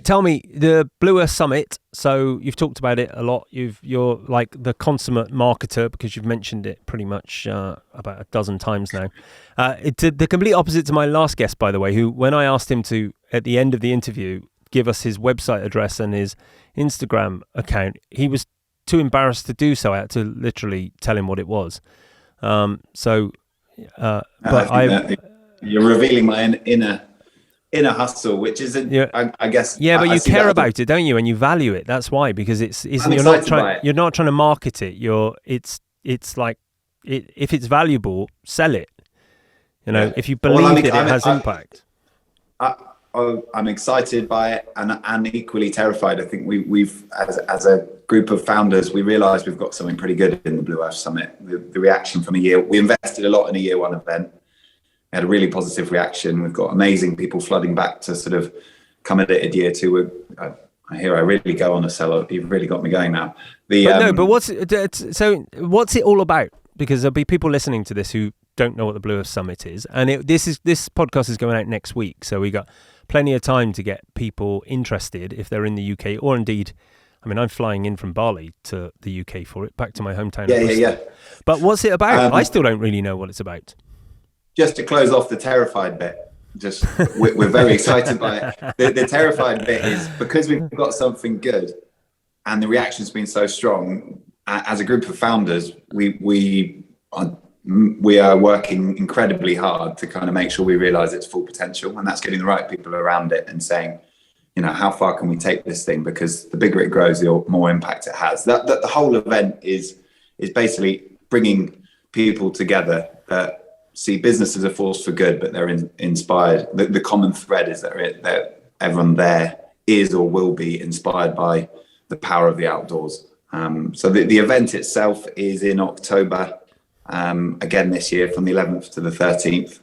[SPEAKER 2] Tell me, the Blue Earth Summit, so you've talked about it a lot. You're like the consummate marketer, because you've mentioned it pretty much about a dozen times now. It's the complete opposite to my last guest, by the way, who, when I asked him to, at the end of the interview, give us his website address and his Instagram account, he was too embarrassed to do so. I had to literally tell him what it was. But you're
[SPEAKER 3] revealing my inner inner hustle, which isn't, I guess.
[SPEAKER 2] Yeah, but
[SPEAKER 3] I
[SPEAKER 2] you
[SPEAKER 3] see
[SPEAKER 2] care
[SPEAKER 3] that
[SPEAKER 2] about it, don't you? And you value it. That's why, because
[SPEAKER 3] I'm excited by it.
[SPEAKER 2] you're not trying to market it. It's like if it's valuable, sell it. You know, if you believe that it has impact.
[SPEAKER 3] I'm excited by it and equally terrified. I think we've as a group of founders, we realised we've got something pretty good in the Blue Earth Summit. The reaction from we invested a lot in a year one event. We had a really positive reaction. We've got amazing people flooding back to sort of come at it at year two. I really go on a seller. You've really got me going now.
[SPEAKER 2] But what's it all about? Because there'll be people listening to this who don't know what the Blue Earth Summit is, and this podcast is going out next week, so we got plenty of time to get people interested if they're in the UK, or indeed, I mean, I'm flying in from Bali to the UK for it, back to my hometown.
[SPEAKER 3] Yeah.
[SPEAKER 2] But what's it about? I still don't really know what it's about.
[SPEAKER 3] Just to close off the terrified bit, we're very excited by it. The terrified bit is because we've got something good, and the reaction's been so strong. As a group of founders, we are working incredibly hard to kind of make sure we realize its full potential, and that's getting the right people around it and saying, you know, how far can we take this thing? Because the bigger it grows, the more impact it has. That the whole event is basically bringing people together that see business as a force for good, but they're inspired. The common thread is that everyone there is or will be inspired by the power of the outdoors. So the event itself is in October, again this year, from the 11th to the 13th.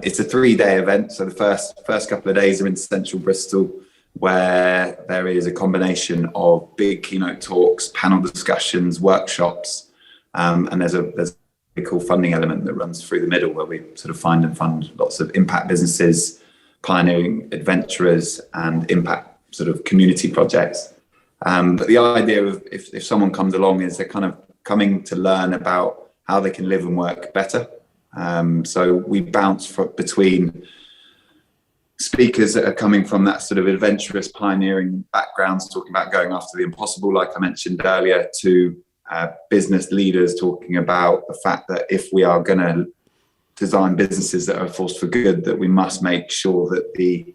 [SPEAKER 3] It's a 3-day event. So the first couple of days are in central Bristol, where there is a combination of big keynote talks, panel discussions, workshops, and there's a cool funding element that runs through the middle, where we sort of find and fund lots of impact businesses, pioneering adventurers, and impact sort of community projects. But the idea of if someone comes along is they're kind of coming to learn about how they can live and work better. So we bounce between speakers that are coming from that sort of adventurous pioneering backgrounds, talking about going after the impossible, like I mentioned earlier, to business leaders talking about the fact that if we are going to design businesses that are a force for good, that we must make sure that the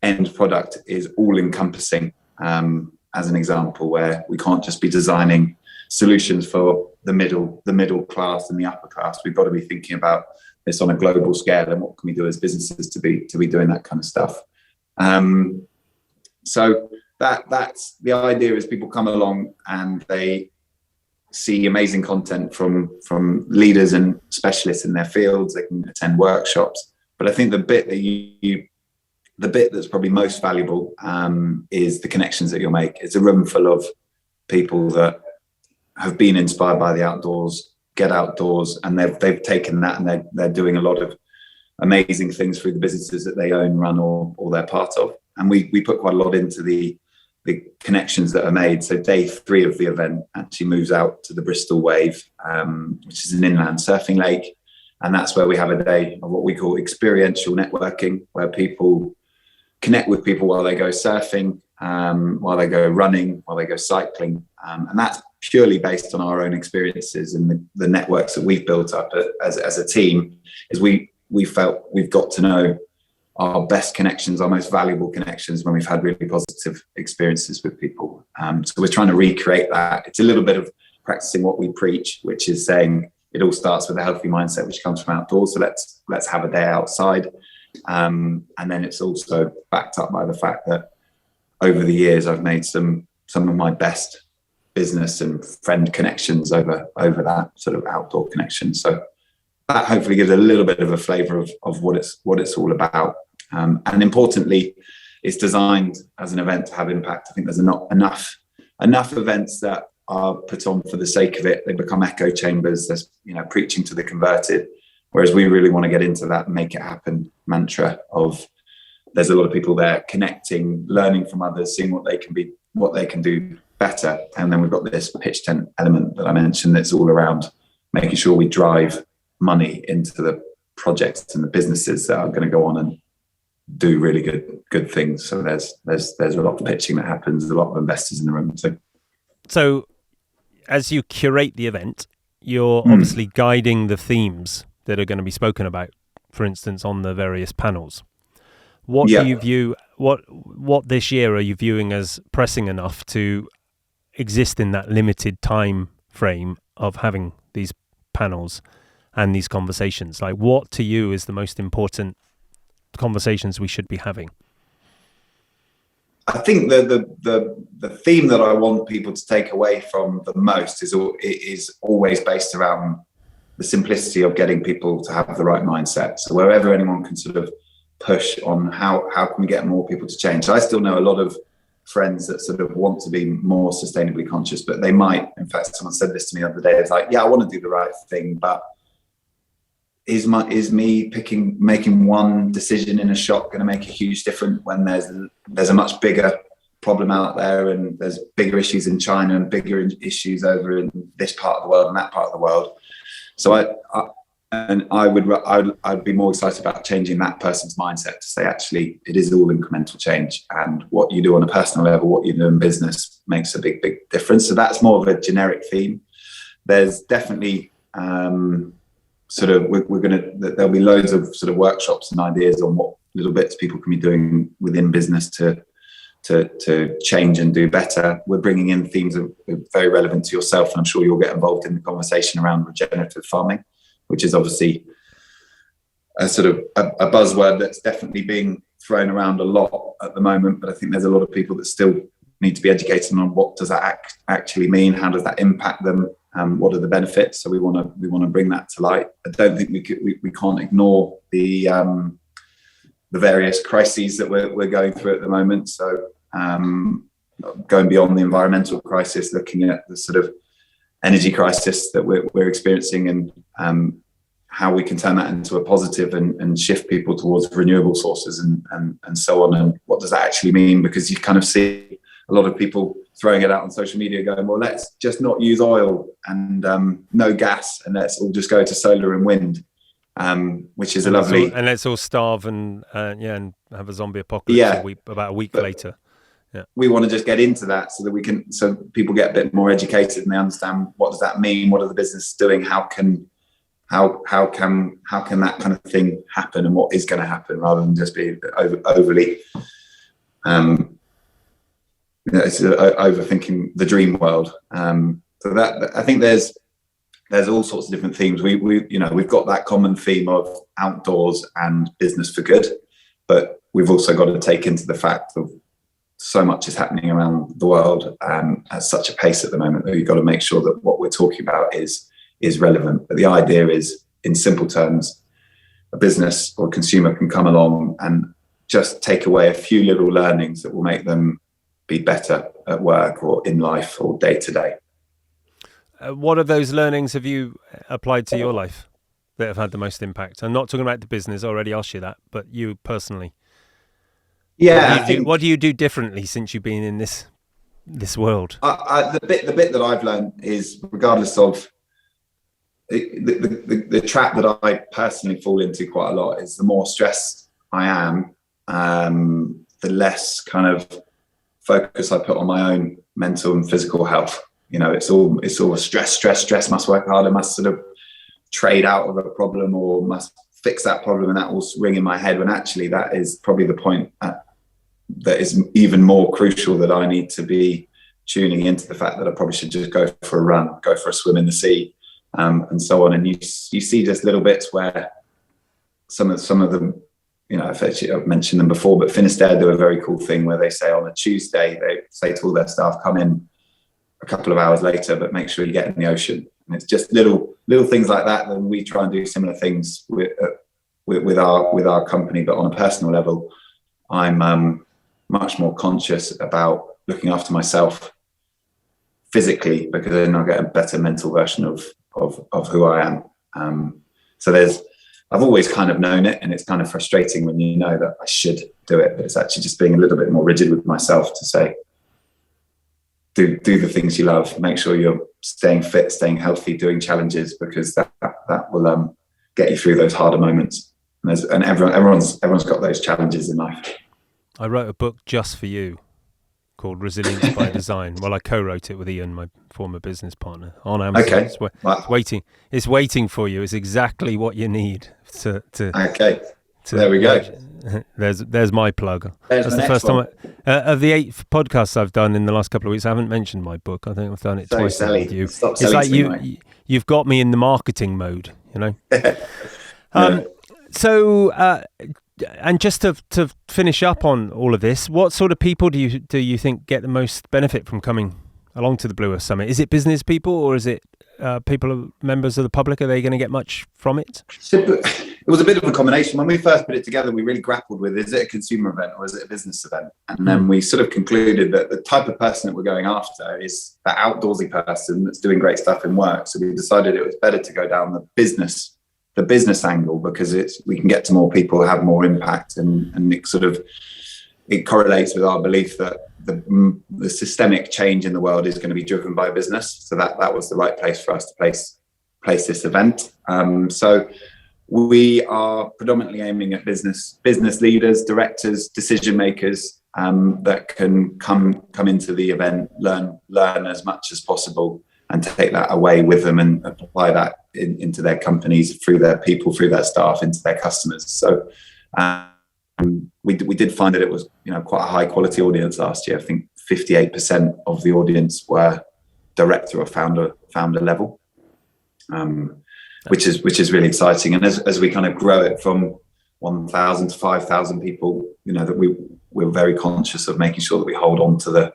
[SPEAKER 3] end product is all encompassing. As an example, where we can't just be designing solutions for the middle class and the upper class. We've got to be thinking about this on a global scale, and what can we do as businesses to be doing that kind of stuff. So that's the idea, is people come along and they see amazing content from leaders and specialists in their fields. They can attend workshops. But I think the bit that's probably most valuable is the connections that you'll make. It's a room full of people that have been inspired by the outdoors, get outdoors, and they've taken that and they're doing a lot of amazing things through the businesses that they own, run, or they're part of. And we put quite a lot into the connections that are made. So day 3 of the event actually moves out to the Bristol Wave, which is an inland surfing lake. And that's where we have a day of what we call experiential networking, where people connect with people while they go surfing, while they go running, while they go cycling. And that's purely based on our own experiences and the networks that we've built up as a team. Is we felt we've got to know our best connections, our most valuable connections, when we've had really positive experiences with people. So we're trying to recreate that. It's a little bit of practicing what we preach, which is saying it all starts with a healthy mindset, which comes from outdoors. So let's have a day outside. And then it's also backed up by the fact that over the years, I've made some of my best business and friend connections over that sort of outdoor connection. So that hopefully gives a little bit of a flavour of what it's all about. And importantly, it's designed as an event to have impact. I think there's not enough events that are put on for the sake of it. They become echo chambers. There's preaching to the converted. Whereas we really want to get into that make it happen mantra of there's a lot of people there connecting, learning from others, seeing what they can do better. And then we've got this pitch tent element that I mentioned that's all around making sure we drive money into the projects and the businesses that are going to go on and do really good things. So there's a lot of pitching that happens, a lot of investors in the room.
[SPEAKER 2] So as you curate the event, you're obviously guiding the themes that are going to be spoken about, for instance, on the various panels. What do you view, what this year are you viewing as pressing enough to exist in that limited time frame of having these panels and these conversations? Like, what to you is the most important conversations we should be having?
[SPEAKER 3] I think the theme that I want people to take away from the most is always based around the simplicity of getting people to have the right mindset. So wherever anyone can sort of push on how can we get more people to change. So I still know a lot of friends that sort of want to be more sustainably conscious, but they might, in fact, someone said this to me the other day, it's like, yeah, I want to do the right thing, but is me making one decision in a shop going to make a huge difference when there's a much bigger problem out there, and there's bigger issues in China and bigger issues over in this part of the world and that part of the world. So I'd be more excited about changing that person's mindset to say, actually, it is all incremental change, and what you do on a personal level, what you do in business makes a big difference. So that's more of a generic theme. There's definitely there'll be loads of sort of workshops and ideas on what little bits people can be doing within business to change and do better. We're bringing in themes that are very relevant to yourself, and I'm sure you'll get involved in the conversation around regenerative farming, which is obviously a sort of a buzzword that's definitely being thrown around a lot at the moment. But I think there's a lot of people that still need to be educated on what does that actually mean, how does that impact them, what are the benefits. So we want to bring that to light. I don't think we can't ignore the various crises that we're going through at the moment. So going beyond the environmental crisis, looking at the sort of energy crisis that we're experiencing, and how we can turn that into a positive and shift people towards renewable sources and so on. And what does that actually mean? Because you kind of see a lot of people throwing it out on social media going, well, let's just not use oil and no gas, and let's all just go to solar and wind, which is
[SPEAKER 2] and let's all starve and have a zombie apocalypse about a week later. Yeah.
[SPEAKER 3] We want to just get into that so that so people get a bit more educated and they understand, what does that mean? What are the businesses doing? How can that kind of thing happen, and what is going to happen, rather than just be overly overthinking the dream world. So that, I think there's all sorts of different themes. We've got that common theme of outdoors and business for good, but we've also got to take into the fact of so much is happening around the world at such a pace at the moment that you've got to make sure that what we're talking about is relevant. But the idea is, in simple terms, a business or a consumer can come along and just take away a few little learnings that will make them be better at work or in life or day to day.
[SPEAKER 2] What of those learnings have you applied to your life that have had the most impact? I'm not talking about the business, I already asked you that, but you personally.
[SPEAKER 3] Yeah.
[SPEAKER 2] What do you do differently since you've been in this world?
[SPEAKER 3] The bit that I've learned is, regardless of the trap that I personally fall into quite a lot, is the more stressed I am, the less kind of focus I put on my own mental and physical health. It's all stress, must work harder, must sort of trade out of a problem, or must fix that problem, and that will ring in my head, when actually that is probably the point that is even more crucial, that I need to be tuning into the fact that I probably should just go for a run, go for a swim in the sea, and so on. And you see just little bits where some of them, I've mentioned them before, but Finisterre do a very cool thing where they say on a Tuesday, they say to all their staff, come in a couple of hours later, but make sure you get in the ocean. And it's just little things like that. And we try and do similar things with our company, but on a personal level, I'm much more conscious about looking after myself physically, because then I get a better mental version of who I am. I've always kind of known it, and it's kind of frustrating when you know that I should do it, but it's actually just being a little bit more rigid with myself to say, do the things you love, make sure you're staying fit, staying healthy, doing challenges, because that will get you through those harder moments. And everyone's got those challenges in life.
[SPEAKER 2] I wrote a book just for you called Resilience by Design. Well, I co-wrote it with Ian, my former business partner, on Amazon.
[SPEAKER 3] Okay.
[SPEAKER 2] It's waiting for you. It's exactly what you need to
[SPEAKER 3] okay. There we go.
[SPEAKER 2] There's my plug.
[SPEAKER 3] There's
[SPEAKER 2] That's the first time of the 8 podcasts I've done in the last couple of weeks. I haven't mentioned my book. I think I've done it twice with you.
[SPEAKER 3] Stop
[SPEAKER 2] it's like
[SPEAKER 3] selling
[SPEAKER 2] you've got me in the marketing mode, you know.
[SPEAKER 3] Yeah.
[SPEAKER 2] So, and just to finish up on all of this, what sort of people do you think get the most benefit from coming along to the Blue Earth Summit? Is it business people, or is it members of the public? Are they going to get much from it?
[SPEAKER 3] It was a bit of a combination. When we first put it together, we really grappled with, is it a consumer event or is it a business event? And then we sort of concluded that the type of person that we're going after is that outdoorsy person that's doing great stuff in work. So we decided it was better to go down the business angle, because we can get to more people, have more impact, and it correlates with our belief that the systemic change in the world is going to be driven by business. So that was the right place for us to place this event. So we are predominantly aiming at business leaders, directors, decision makers that can come into the event, learn as much as possible, and take that away with them and apply that into their companies, through their people, through their staff, into their customers. So we did find that it was quite a high quality audience last year. I think 58% of the audience were director or founder level, which is really exciting. And as we kind of grow it from 1,000 to 5,000 people, that we're very conscious of making sure that we hold on to the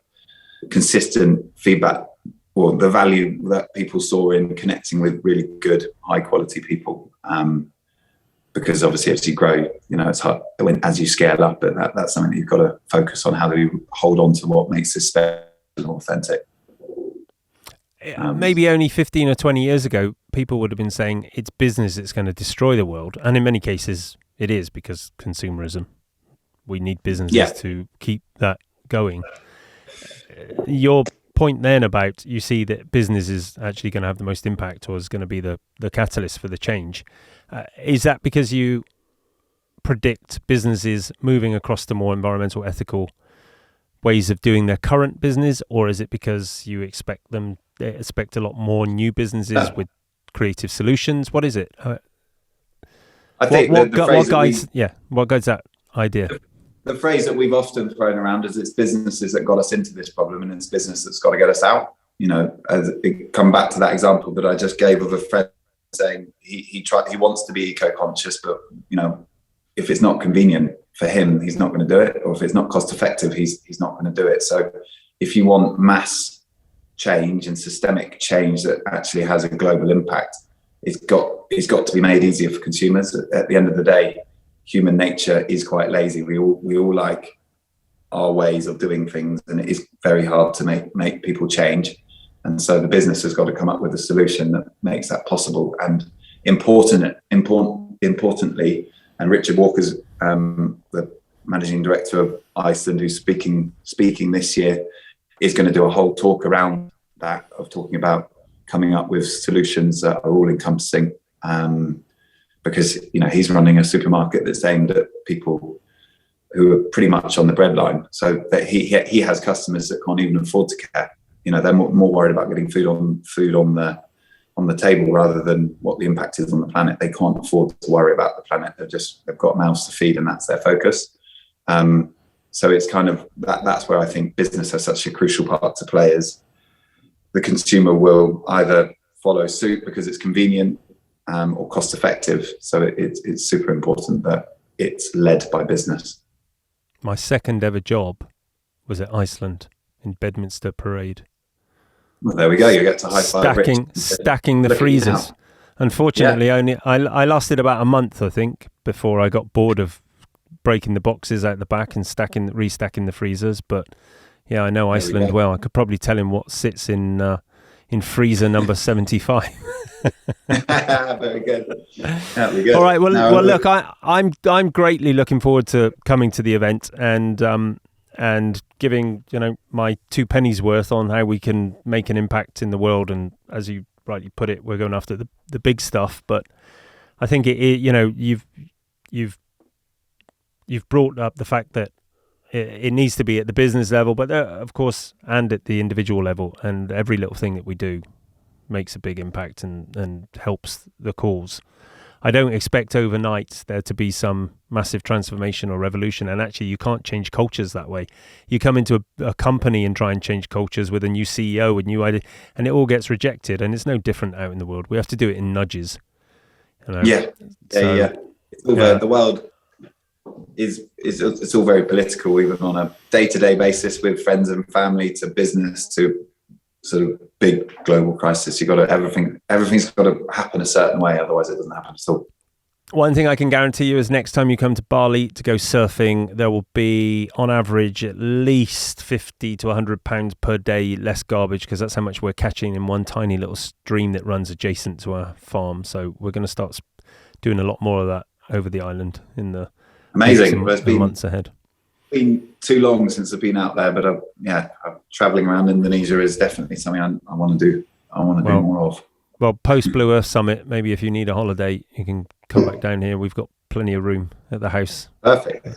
[SPEAKER 3] consistent feedback or the value that people saw in connecting with really good, high quality people. Because obviously as you grow, it's hard as you scale up, but that's something that you've got to focus on. How do you hold on to what makes this special and authentic?
[SPEAKER 2] Maybe only 15 or 20 years ago, people would have been saying it's business that's going to destroy the world. And in many cases it is, because consumerism, we need businesses to keep that going. Your point then about, you see that business is actually going to have the most impact, or is going to be the catalyst for the change. Is that because you predict businesses moving across to more environmental, ethical ways of doing their current business, or is it because you expect a lot more new businesses with creative solutions? What is it?
[SPEAKER 3] I think what
[SPEAKER 2] guides that idea?
[SPEAKER 3] The phrase that we've often thrown around is it's businesses that got us into this problem, and it's business that's got to get us out. As it come back to that example that I just gave of a friend saying he wants to be eco-conscious, but if it's not convenient for him, he's not going to do it, or if it's not cost effective, he's not going to do it. So if you want mass change and systemic change that actually has a global impact, it's got to be made easier for consumers. At the end of the day, human nature is quite lazy. We all like our ways of doing things, and it is very hard to make people change. And so the business has got to come up with a solution that makes that possible. And importantly, and Richard Walker's the managing director of Iceland, who's speaking this year, is going to do a whole talk around that, of talking about coming up with solutions that are all encompassing. Because he's running a supermarket that's aimed at people who are pretty much on the breadline, so that he has customers that can't even afford to care. They're more worried about getting food on the table rather than what the impact is on the planet. They can't afford to worry about the planet. They've got mouths to feed, and that's their focus. So it's kind of that's where I think business has such a crucial part to play. Is the consumer will either follow suit because it's convenient, or cost effective. So it's super important that it's led by business.
[SPEAKER 2] My second ever job was at Iceland in Bedminster Parade.
[SPEAKER 3] Well, there we go. You get to high five
[SPEAKER 2] stacking the freezers. Unfortunately, I lasted about a month, I think, before I got bored of breaking the boxes out the back and restacking the freezers. But yeah, I know Iceland well. I could probably tell him what sits in freezer number 75.
[SPEAKER 3] Very good. That'd be good.
[SPEAKER 2] All right. Well, look, I'm greatly looking forward to coming to the event and giving my 2 pennies worth on how we can make an impact in the world. And as you rightly put it, we're going after the big stuff. But I think you've brought up the fact that it needs to be at the business level, but of course, and at the individual level. And every little thing that we do makes a big impact and helps the cause. I don't expect overnight there to be some massive transformation or revolution. And actually, you can't change cultures that way. You come into a company and try and change cultures with a new CEO, a new idea, and it all gets rejected. And it's no different out in the world. We have to do it in nudges.
[SPEAKER 3] Yeah. It's all the world it's all very political, even on a day-to-day basis with friends and family to business to sort of big global crisis. Everything's got to happen a certain way, otherwise it doesn't happen at all.
[SPEAKER 2] One thing I can guarantee you is next time you come to Bali to go surfing, there will be on average at least 50 to 100 pounds per day less garbage, because that's how much we're catching in one tiny little stream that runs adjacent to our farm. So we're going to start doing a lot more of that over the island in the months ahead.
[SPEAKER 3] It's been too long since I've been out there, but traveling around Indonesia is definitely something I want to do. I want to do more of.
[SPEAKER 2] Well, post Blue Earth Summit, maybe if you need a holiday, you can come back down here. We've got plenty of room at the house.
[SPEAKER 3] Perfect.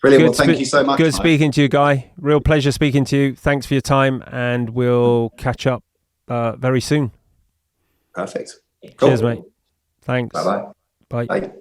[SPEAKER 3] Brilliant. Well, thank you so much.
[SPEAKER 2] Good speaking to you, Guy. Real pleasure speaking to you. Thanks for your time, and we'll catch up very soon.
[SPEAKER 3] Perfect. Cool.
[SPEAKER 2] Cheers, mate. Thanks.
[SPEAKER 3] Bye-bye.
[SPEAKER 2] Bye.
[SPEAKER 3] Bye.